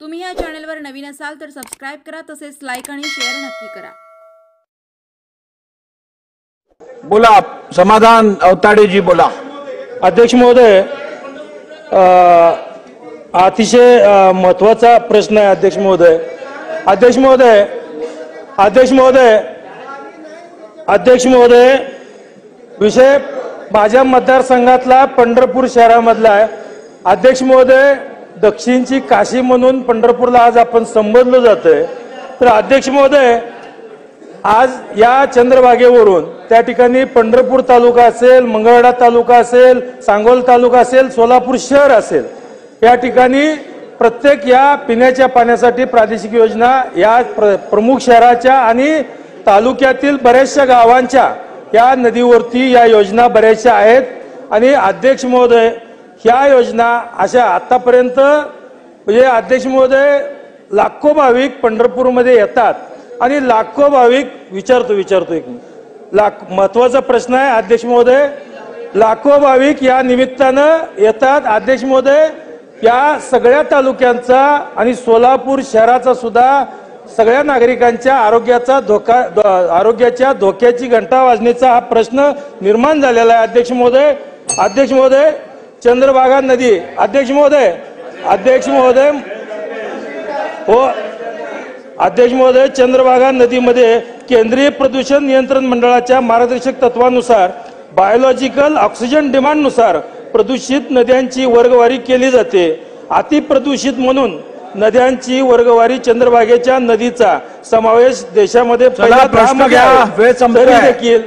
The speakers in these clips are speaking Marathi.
तुम्ही या चॅनलवर नवीन असाल तर सबस्क्राइब करा, तसेच लाईक आणि शेअर नक्की करा। बोला समाधान अवताडे जी बोला। अध्यक्ष महोदय, अतिशय महत्त्वाचा प्रश्न आहे अध्यक्ष महोदय। अध्यक्ष महोदय, विषय माझ्या मतदारसंघातला पंढरपूर शहरामधला आहे। अध्यक्ष महोदय, दक्षिणची काशी म्हणून पंढरपूरला आज आपण संबोधलं जातंय। तर अध्यक्ष महोदय, आज या चंद्रभागेवरून त्या ठिकाणी पंढरपूर तालुका असेल, मंगळवेढा तालुका असेल, सांगोल तालुका असेल, सोलापूर शहर असेल, या ठिकाणी प्रत्येक या पिण्याच्या पाण्यासाठी प्रादेशिक योजना या प्रमुख शहराच्या आणि तालुक्यातील बऱ्याचशा गावांच्या या नदीवरती या योजना बऱ्याचशा आहेत। आणि अध्यक्ष महोदय, ह्या योजना अशा आतापर्यंत म्हणजे अध्यक्ष महोदय लाखो भाविक पंढरपूरमध्ये येतात आणि लाखो भाविक विचारतो एक महत्वाचा प्रश्न आहे अध्यक्ष महोदय। लाखो भाविक या निमित्तानं येतात अध्यक्ष महोदय। या सगळ्या तालुक्यांचा आणि सोलापूर शहराचा सुद्धा सगळ्या नागरिकांच्या आरोग्याच्या धोक्याची घंटा वाजण्याचा हा प्रश्न निर्माण झालेला आहे अध्यक्ष महोदय। चंद्रभागा नदी अध्यक्ष महोदय चंद्रभागा नदीमध्ये केंद्रीय प्रदूषण नियंत्रण मंडळाच्या मार्गदर्शक तत्वानुसार बायोलॉजिकल ऑक्सिजन डिमांडनुसार प्रदूषित नद्यांची वर्गवारी केली जाते। अतिप्रदूषित म्हणून नद्यांची वर्गवारी चंद्रभागेच्या नदीचा समावेश देशामध्ये पहिल्या प्रश्न घ्या, वेळ संपतोय। देखील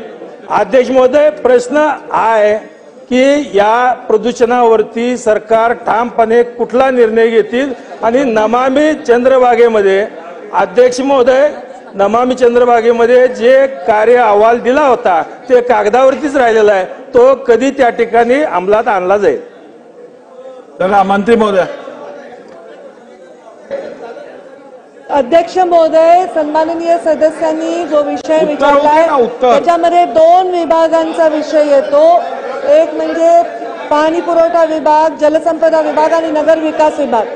अध्यक्ष महोदय, प्रश्न आहे की या प्रदूषणावरती सरकार ठामपणे कुठला निर्णय घेतील आणि नमामि चंद्रभागेमध्ये अध्यक्ष महोदय, नमामि चंद्रभागेमध्ये जे कार्य अहवाल दिला होता ते कागदावरतीच राहिलेला आहे, तो कधी त्या ठिकाणी अंमलात आणला जाईल? चला मंत्री महोदय। अध्यक्ष महोदय, सन्माननीय सदस्यांनी जो विषय विचारलाय त्याच्यामध्ये दोन विभागांचा विषय येतो। एक म्हणजे पाणी पुरवठा विभाग, जलसंपदा विभाग आणि नगर विकास विभाग।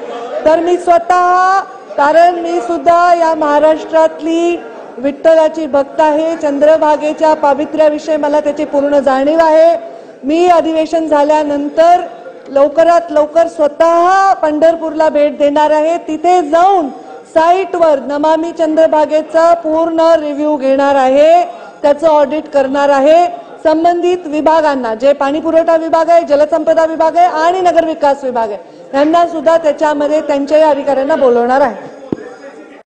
तर मी स्वतः, कारण मी सुद्धा या महाराष्ट्रातली विठ्ठलाची भक्त आहे, चंद्रभागेच्या पावित्र्याविषयी मला त्याची पूर्ण जाणीव आहे। मी अधिवेशन झाल्यानंतर लवकरात लवकर स्वतः पंढरपूरला भेट देणार आहे। तिथे जाऊन साईटवर नमामि चंद्रभागेचा पूर्ण रिव्ह्यू घेणार आहे, त्याचं ऑडिट करणार आहे। संबंधित विभागांना, जे पाणी पुरवठा विभाग आहे, जलसंपदा विभाग आहे आणि नगर विकास विभाग आहे, यांना सुद्धा त्याच्यामध्ये त्यांच्या अधिकाऱ्यांना बोलवणार आहे।